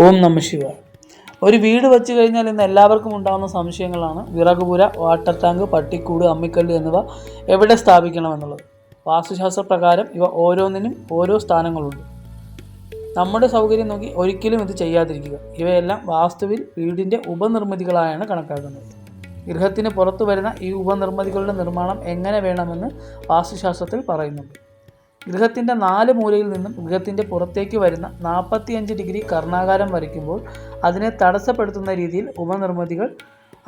ഓം നമ ശിവായ. ഒരു വീട് വെച്ച് കഴിഞ്ഞാൽ ഇന്ന് എല്ലാവർക്കും ഉണ്ടാകുന്ന സംശയങ്ങളാണ് വിറകുപുര, വാട്ടർ ടാങ്ക്, പട്ടിക്കൂട്, അമ്മിക്കല്ല് എന്നിവ എവിടെ സ്ഥാപിക്കണമെന്നുള്ളത്. വാസ്തുശാസ്ത്ര പ്രകാരം ഇവ ഓരോന്നിനും ഓരോ സ്ഥാനങ്ങളുണ്ട്. നമ്മുടെ സൗകര്യം നോക്കി ഒരിക്കലും ഇത് ചെയ്യാതിരിക്കുക. ഇവയെല്ലാം വാസ്തുവിൽ വീടിൻ്റെ ഉപനിർമ്മിതികളായാണ് കണക്കാക്കുന്നത്. ഗൃഹത്തിന് പുറത്തു വരുന്ന ഈ ഉപനിർമ്മിതികളുടെ നിർമ്മാണം എങ്ങനെ വേണമെന്ന് വാസ്തുശാസ്ത്രത്തിൽ പറയുന്നുണ്ട്. ഗൃഹത്തിൻ്റെ 4 മൂലയിൽ നിന്നും ഗൃഹത്തിൻ്റെ പുറത്തേക്ക് വരുന്ന 45 ഡിഗ്രി കർണാകാരം വരയ്ക്കുമ്പോൾ അതിനെ തടസ്സപ്പെടുത്തുന്ന രീതിയിൽ ഉപനിർമ്മിതികൾ,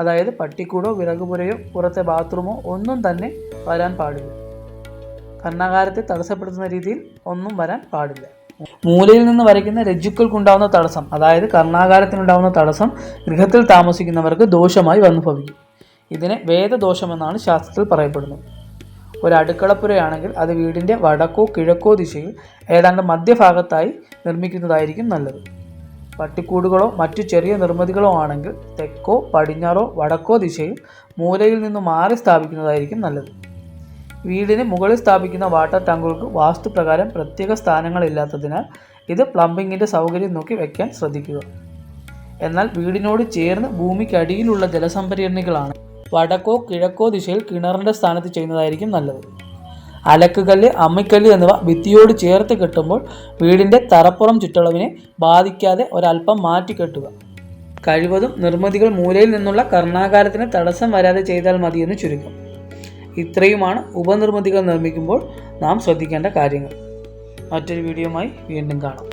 അതായത് പട്ടിക്കൂടോ വിറകുപുരയോ പുറത്തെ ബാത്റൂമോ ഒന്നും തന്നെ വരാൻ പാടില്ല. കർണാകാരത്തെ തടസ്സപ്പെടുത്തുന്ന രീതിയിൽ ഒന്നും വരാൻ പാടില്ല. മൂലയിൽ നിന്ന് വരയ്ക്കുന്ന രജ്ജുക്കൾക്കുണ്ടാകുന്ന തടസ്സം, അതായത് കർണാകാരത്തിനുണ്ടാകുന്ന തടസ്സം ഗൃഹത്തിൽ താമസിക്കുന്നവർക്ക് ദോഷമായി വന്നു ഭവിക്കും. ഇതിനെ വേദദോഷമെന്നാണ് ശാസ്ത്രത്തിൽ പറയപ്പെടുന്നത്. ഒരു അടുക്കളപ്പുരയാണെങ്കിൽ അത് വീടിൻ്റെ വടക്കോ കിഴക്കോ ദിശയിൽ ഏതാണ്ട് മധ്യഭാഗത്തായി നിർമ്മിക്കുന്നതായിരിക്കും നല്ലത്. പട്ടിക്കൂടുകളോ മറ്റു ചെറിയ നിർമ്മിതികളോ ആണെങ്കിൽ തെക്കോ പടിഞ്ഞാറോ വടക്കോ ദിശയിൽ മൂലയിൽ നിന്ന് മാറി സ്ഥാപിക്കുന്നതായിരിക്കും നല്ലത്. വീടിന് മുകളിൽ സ്ഥാപിക്കുന്ന വാട്ടർ ടാങ്കുകൾക്ക് വാസ്തുപ്രകാരം പ്രത്യേക സ്ഥാനങ്ങളില്ലാത്തതിനാൽ ഇത് പ്ലംബിങ്ങിൻ്റെ സൗകര്യം നോക്കി വയ്ക്കാൻ ശ്രദ്ധിക്കുക. എന്നാൽ വീടിനോട് ചേർന്ന് ഭൂമിക്കടിയിലുള്ള ജലസംഭരണികളാണ് വടക്കോ കിഴക്കോ ദിശയിൽ കിണറിൻ്റെ സ്ഥാനത്ത് ചെയ്യുന്നതായിരിക്കും നല്ലത്. അലക്കുകല്ല്, അമ്മിക്കല്ല് എന്നിവ ഭിത്തിയോട് ചേർത്ത് കെട്ടുമ്പോൾ വീടിൻ്റെ തറപ്പുറം ചുറ്റളവിനെ ബാധിക്കാതെ ഒരല്പം മാറ്റി കെട്ടുക. കഴിവതും നിർമ്മിതികൾ മൂലയിൽ നിന്നുള്ള കർണാകാരത്തിന് തടസ്സം വരാതെ ചെയ്താൽ മതിയെന്ന് ചുരുക്കം. ഇത്രയുമാണ് ഉപനിർമ്മിതികൾ നിർമ്മിക്കുമ്പോൾ നാം ശ്രദ്ധിക്കേണ്ട കാര്യങ്ങൾ. മറ്റൊരു വീഡിയോയുമായി വീണ്ടും കാണാം.